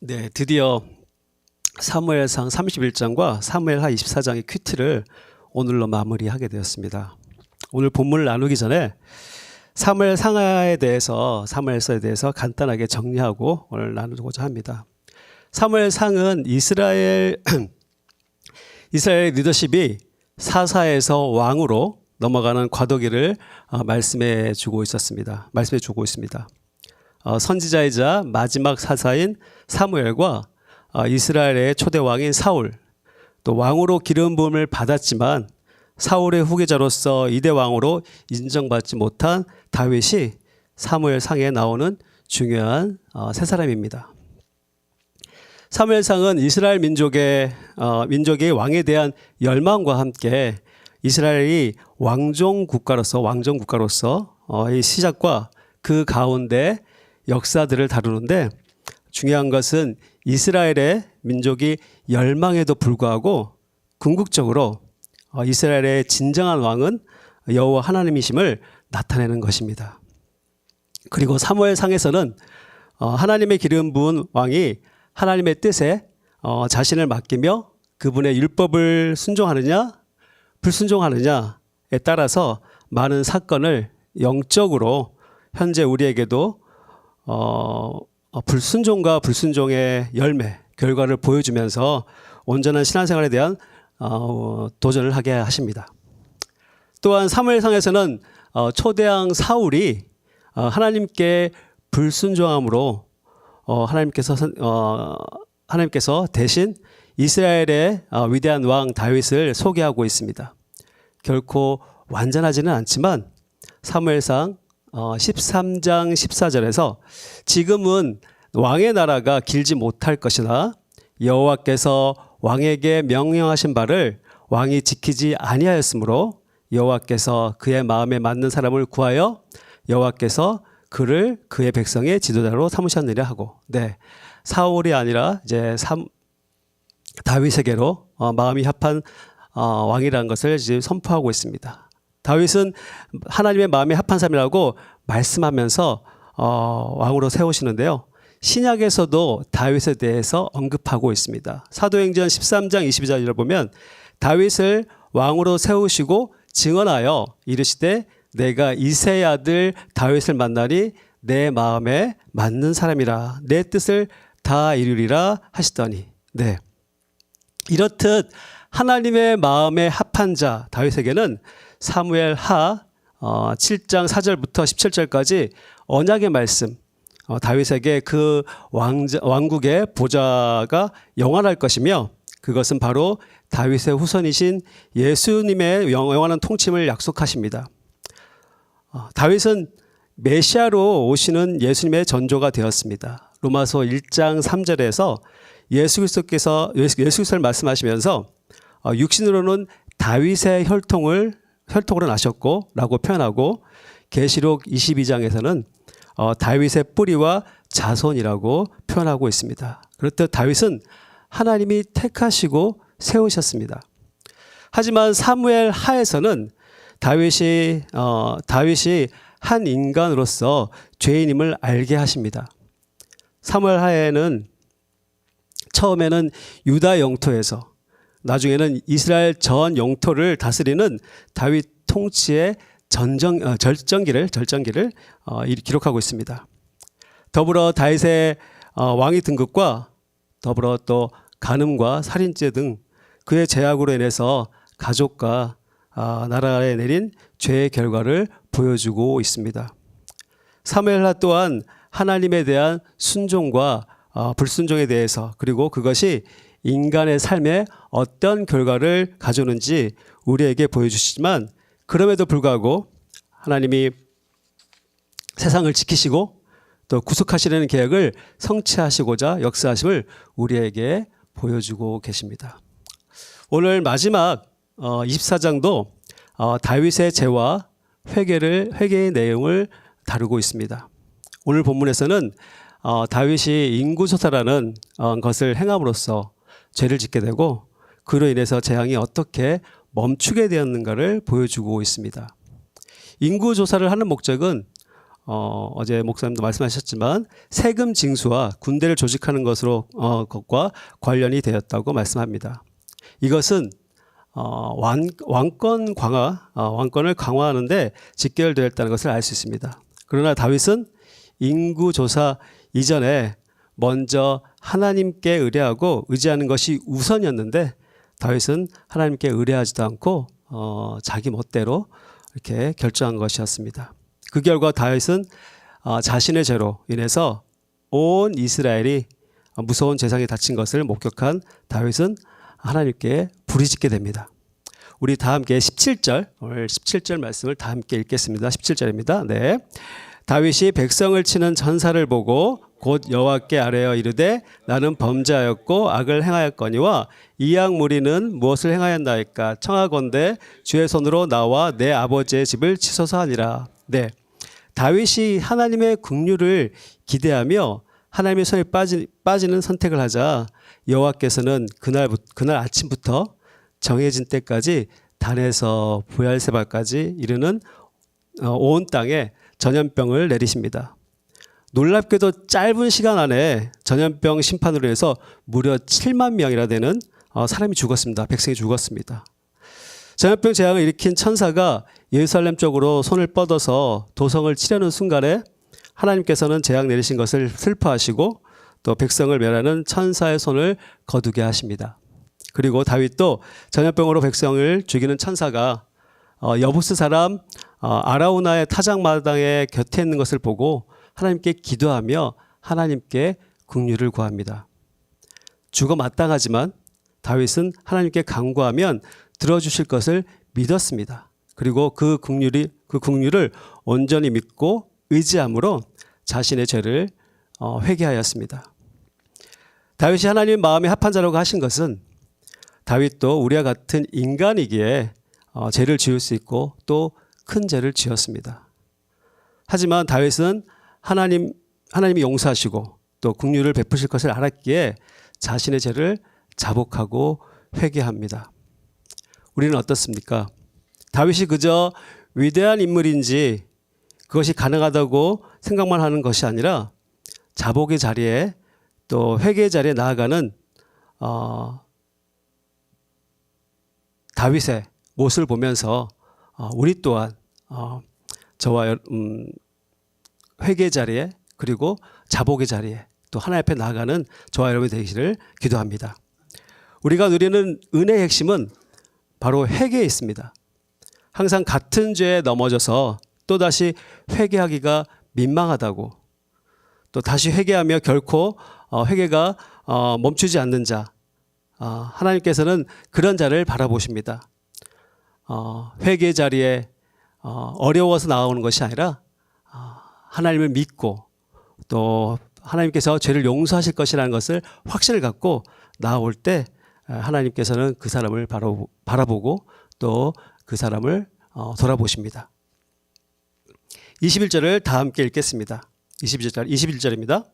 네, 드디어 사무엘상 31장과 사무엘하 24장의 큐티를 오늘로 마무리하게 되었습니다. 오늘 본문을 나누기 전에 사무엘상하에 대해서, 사무엘서에 대해서 간단하게 정리하고 오늘 나누고자 합니다. 사무엘상은 이스라엘 리더십이 사사에서 왕으로 넘어가는 과도기를 말씀해 주고 있습니다. 선지자이자 마지막 사사인 사무엘과 이스라엘의 초대 왕인 사울, 또 왕으로 기름 부음을 받았지만 사울의 후계자로서 이대 왕으로 인정받지 못한 다윗이 사무엘상에 나오는 중요한 세 사람입니다. 사무엘상은 이스라엘 민족의 왕에 대한 열망과 함께 이스라엘이 왕정 국가로서 이 시작과 그 가운데 역사들을 다루는데, 중요한 것은 이스라엘의 민족이 열망에도 불구하고 궁극적으로 이스라엘의 진정한 왕은 여호와 하나님이심을 나타내는 것입니다. 그리고 사무엘상에서는 하나님의 기름 부은 왕이 하나님의 뜻에 자신을 맡기며 그분의 율법을 순종하느냐 불순종하느냐에 따라서 많은 사건을 영적으로 현재 우리에게도 불순종과 불순종의 결과를 보여주면서 온전한 신앙생활에 대한 도전을 하게 하십니다. 또한 사무엘상에서는 초대왕 사울이 하나님께 불순종함으로 하나님께서 대신 이스라엘의 위대한 왕 다윗을 소개하고 있습니다. 결코 완전하지는 않지만 사무엘상 13장 14절에서 지금은 왕의 나라가 길지 못할 것이나 여호와께서 왕에게 명령하신 바를 왕이 지키지 아니하였으므로 여호와께서 그의 마음에 맞는 사람을 구하여 여호와께서 그를 그의 백성의 지도자로 삼으셨느냐 하고, 사울이 아니라 이제 다윗에게로 마음이 합한 왕이라는 것을 이제 선포하고 있습니다. 다윗은 하나님의 마음에 합한 사람이라고 말씀하면서 왕으로 세우시는데요. 신약에서도 다윗에 대해서 언급하고 있습니다. 사도행전 13장 22절을 보면 다윗을 왕으로 세우시고 증언하여 이르시되 내가 이새의 아들 다윗을 만나니 내 마음에 맞는 사람이라 내 뜻을 다 이루리라 하시더니, 이렇듯 하나님의 마음에 합한 자 다윗에게는 사무엘하 7장 4절부터 17절까지 언약의 말씀, 다윗에게 그 왕국의 보좌가 영원할 것이며 그것은 바로 다윗의 후손이신 예수님의 영원한 통치를 약속하십니다. 다윗은 메시아로 오시는 예수님의 전조가 되었습니다. 로마서 1장 3절에서 예수 그리스도를 말씀하시면서 육신으로는 다윗의 혈통으로 나셨고 라고 표현하고, 계시록 22장에서는 다윗의 뿌리와 자손이라고 표현하고 있습니다. 그렇듯 다윗은 하나님이 택하시고 세우셨습니다. 하지만 사무엘 하에서는 다윗이 한 인간으로서 죄인임을 알게 하십니다. 사무엘 하에는 처음에는 유다 영토에서, 나중에는 이스라엘 전 영토를 다스리는 다윗 통치의 절정기를 기록하고 있습니다. 더불어 다윗의 왕위 등극과 더불어 또 간음과 살인죄 등 그의 죄악으로 인해서 가족과 나라에 내린 죄의 결과를 보여주고 있습니다. 사무엘하 또한 하나님에 대한 순종과 불순종에 대해서, 그리고 그것이 인간의 삶에 어떤 결과를 가져오는지 우리에게 보여주시지만, 그럼에도 불구하고 하나님이 세상을 지키시고 또 구속하시려는 계획을 성취하시고자 역사하심을 우리에게 보여주고 계십니다. 오늘 마지막 24장도 다윗의 죄와 회개의 내용을 다루고 있습니다. 오늘 본문에서는 다윗이 인구소사라는 것을 행함으로써 죄를 짓게 되고 그로 인해서 재앙이 어떻게 멈추게 되었는가를 보여주고 있습니다. 인구조사를 하는 목적은 어제 목사님도 말씀하셨지만 세금 징수와 군대를 조직하는 것과 관련이 되었다고 말씀합니다. 이것은 왕권 강화, 왕권을 강화하는데 직결되었다는 것을 알 수 있습니다. 그러나 다윗은 인구조사 이전에 먼저 하나님께 의뢰하고 의지하는 것이 우선이었는데 다윗은 하나님께 의뢰하지도 않고 자기 멋대로 이렇게 결정한 것이었습니다. 그 결과 다윗은 자신의 죄로 인해서 온 이스라엘이 무서운 재상에 닫힌 것을 목격한 다윗은 하나님께 부르짖게 됩니다. 우리 다 함께 17절, 오늘 17절 말씀을 다 함께 읽겠습니다. 17절입니다. 네. 다윗이 백성을 치는 천사를 보고 곧 여호와께 아뢰어 이르되 나는 범죄하였고 악을 행하였거니와 이 악 무리는 무엇을 행하였나이까 청하건대 주의 손으로 나와 내 아버지의 집을 치소서 하니라. 네. 다윗이 하나님의 긍휼을 기대하며 하나님의 손에 빠지는 선택을 하자 여호와께서는 그날 아침부터 정해진 때까지 단에서 브얄세바까지 이르는 온 땅에 전염병을 내리십니다. 놀랍게도 짧은 시간 안에 전염병 심판으로 해서 무려 7만 명이나 되는 사람이 죽었습니다. 백성이 죽었습니다. 전염병 재앙을 일으킨 천사가 예루살렘 쪽으로 손을 뻗어서 도성을 치려는 순간에 하나님께서는 재앙 내리신 것을 슬퍼하시고 또 백성을 멸하는 천사의 손을 거두게 하십니다. 그리고 다윗도 전염병으로 백성을 죽이는 천사가 여부스 사람 아라우나의 타작마당에 곁에 있는 것을 보고 하나님께 기도하며 하나님께 긍휼을 구합니다. 죽어 마땅하지만 다윗은 하나님께 간구하면 들어주실 것을 믿었습니다. 그리고 그 긍휼을 온전히 믿고 의지함으로 자신의 죄를 회개하였습니다. 다윗이 하나님의 마음에 합한 자라고 하신 것은 다윗도 우리와 같은 인간이기에 죄를 지을 수 있고 또 큰 죄를 지었습니다. 하지만 다윗은 하나님이 용서하시고 또 긍휼을 베푸실 것을 알았기에 자신의 죄를 자복하고 회개합니다. 우리는 어떻습니까? 다윗이 그저 위대한 인물인지 그것이 가능하다고 생각만 하는 것이 아니라 자복의 자리에 또 회개의 자리에 나아가는 다윗의 모습을 보면서 우리 또한 저와 회개의 자리에 그리고 자복의 자리에 또 하나님 앞에 나아가는 저와 여러분이 되기를 기도합니다. 우리가 누리는 은혜의 핵심은 바로 회개에 있습니다. 항상 같은 죄에 넘어져서 또다시 회개하기가 민망하다고 또 다시 회개하며 결코 회개가 멈추지 않는 자 하나님께서는 그런 자를 바라보십니다. 회개의 자리에 어려워서 나오는 것이 아니라 하나님을 믿고 또 하나님께서 죄를 용서하실 것이라는 것을 확신을 갖고 나올 때 하나님께서는 그 사람을 바라보고 또 그 사람을 돌아보십니다. 21절을 다 함께 읽겠습니다. 21절입니다.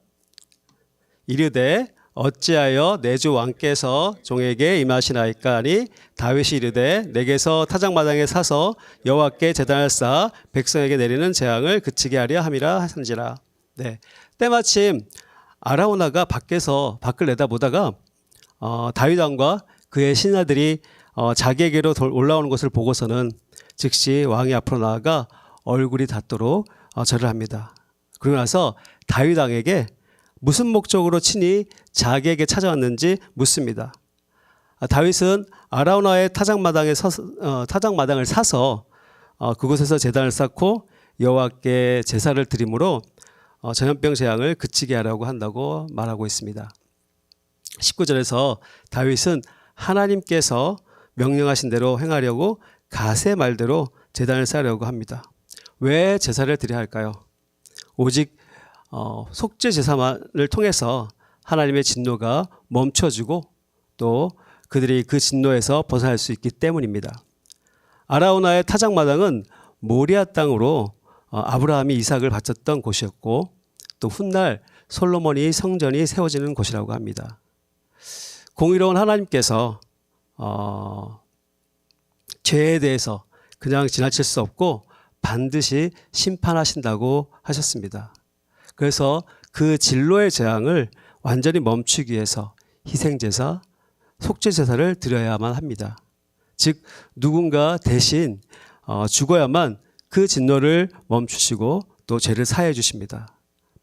이르되 어찌하여 내 주 왕께서 종에게 임하시나이까 하니 다윗이 이르되 내게서 타작마당에 사서 여호와께 제단을 쌓아 백성에게 내리는 재앙을 그치게 하려 함이라 하신지라. 네. 때마침 아라우나가 밖을 내다보다가 다윗 왕과 그의 신하들이 자기에게로 올라오는 것을 보고서는 즉시 왕이 앞으로 나아가 얼굴이 닿도록 절을 합니다. 그러고 나서 다윗 왕에게 무슨 목적으로 친히 자기에게 찾아왔는지 묻습니다. 다윗은 아라우나의 타작마당을 사서 그곳에서 제단을 쌓고 여호와께 제사를 드림으로 전염병 재앙을 그치게 하려고 한다고 말하고 있습니다. 19절에서 다윗은 하나님께서 명령하신 대로 행하려고 가세 말대로 제단을 쌓으려고 합니다. 왜 제사를 드려야 할까요? 오직 속죄 제사만을 통해서 하나님의 진노가 멈춰지고 또 그들이 그 진노에서 벗어날 수 있기 때문입니다. 아라우나의 타작마당은 모리아 땅으로 아브라함이 이삭을 바쳤던 곳이었고 또 훗날 솔로몬이 성전이 세워지는 곳이라고 합니다. 공의로운 하나님께서 죄에 대해서 그냥 지나칠 수 없고 반드시 심판하신다고 하셨습니다. 그래서 그 진노의 재앙을 완전히 멈추기 위해서 희생제사, 속죄제사를 드려야만 합니다. 즉 누군가 대신 죽어야만 그 진노를 멈추시고 또 죄를 사해 주십니다.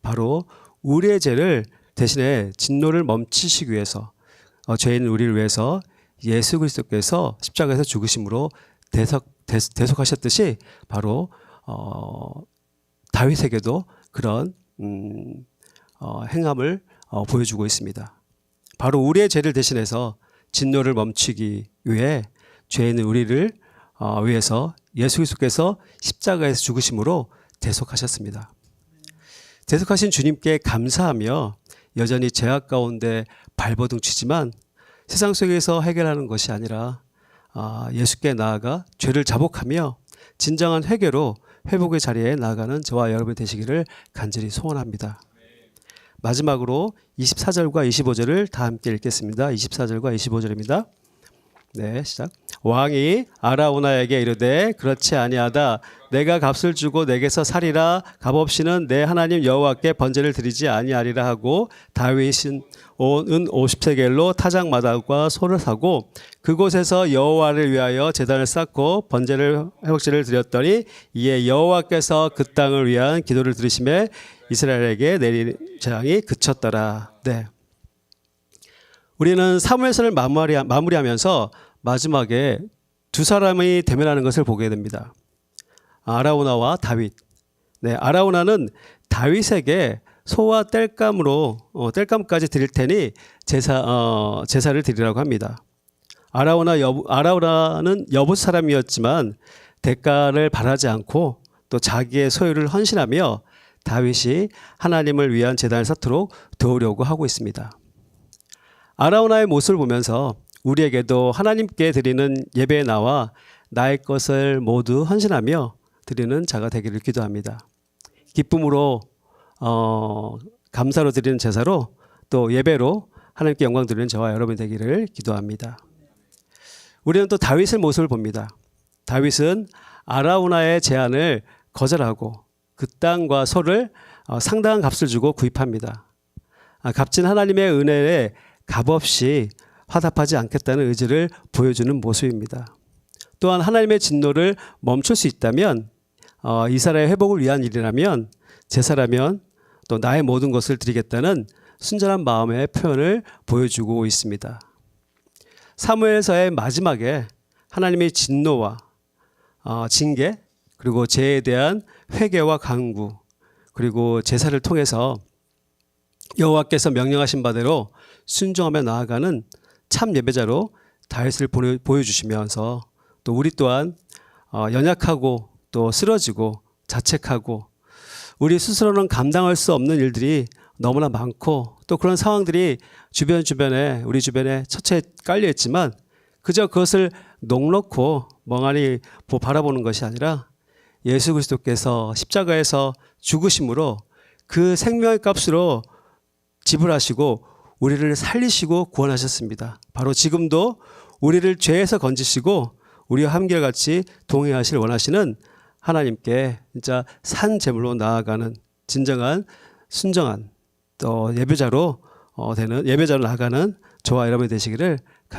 바로 우리의 죄를 대신에 진노를 멈추시기 위해서 죄인 우리를 위해서 예수 그리스도께서 십자가에서 죽으심으로 대속하셨듯이 바로 다윗에게도 그런 행함을 보여주고 있습니다. 바로 우리의 죄를 대신해서 진노를 멈추기 위해 죄인 우리를 위해서 예수 그리스도께서 십자가에서 죽으심으로 대속하셨습니다. 대속하신 주님께 감사하며 여전히 죄악 가운데 발버둥 치지만 세상 속에서 해결하는 것이 아니라 예수께 나아가 죄를 자복하며 진정한 회개로 회복의 자리에 나아가는 저와 여러분 되시기를 간절히 소원합니다. 마지막으로 24절과 25절을 다 함께 읽겠습니다. 24절과 25절입니다. 네, 시작. 왕이 아라우나에게 이르되 그렇지 아니하다. 내가 값을 주고 내게서 살이라. 값없이는 내 하나님 여호와께 번제를 드리지 아니하리라 하고 다윗은 은 50세겔로 타작마당과 소를 사고 그곳에서 여호와를 위하여 제단을 쌓고 번제를 회복제를 드렸더니 이에 여호와께서 그 땅을 위한 기도를 들으심에 이스라엘에게 내린 재앙이 그쳤더라. 네. 우리는 사무엘서를 마무리하면서 마지막에 두 사람이 대면하는 것을 보게 됩니다. 아라우나와 다윗. 네, 아라우나는 다윗에게 소와 땔감까지 드릴 테니 제사를 드리라고 합니다. 아라우나는 여부 사람이었지만 대가를 바라지 않고 또 자기의 소유를 헌신하며 다윗이 하나님을 위한 제단을 쌓도록 도우려고 하고 있습니다. 아라우나의 모습을 보면서 우리에게도 하나님께 드리는 예배에 나와 나의 것을 모두 헌신하며 드리는 자가 되기를 기도합니다. 기쁨으로 감사로 드리는 제사로 또 예배로 하나님께 영광 드리는 저와 여러분 되기를 기도합니다. 우리는 또 다윗의 모습을 봅니다. 다윗은 아라우나의 제안을 거절하고 그 땅과 소를 상당한 값을 주고 구입합니다. 값진 하나님의 은혜에 값없이 화답하지 않겠다는 의지를 보여주는 모습입니다. 또한 하나님의 진노를 멈출 수 있다면 이스라엘의 회복을 위한 일이라면 제사라면 또 나의 모든 것을 드리겠다는 순전한 마음의 표현을 보여주고 있습니다. 사무엘서의 마지막에 하나님의 진노와 징계 그리고 죄에 대한 회개와 간구 그리고 제사를 통해서 여호와께서 명령하신 바대로 순종하며 나아가는 참 예배자로 다윗을 보여주시면서 또 우리 또한 연약하고 또 쓰러지고 자책하고 우리 스스로는 감당할 수 없는 일들이 너무나 많고 또 그런 상황들이 우리 주변에 처처에 깔려 있지만 그저 그것을 넋놓고 멍하니 바라보는 것이 아니라 예수 그리스도께서 십자가에서 죽으심으로 그 생명의 값으로 지불하시고 우리를 살리시고 구원하셨습니다. 바로 지금도 우리를 죄에서 건지시고 우리와 한결같이 동행하시길 원하시는 하나님께 진짜 산 제물로 나아가는 진정한 순정한 또 예배자로 나아가는 저와 여러분이 되시기를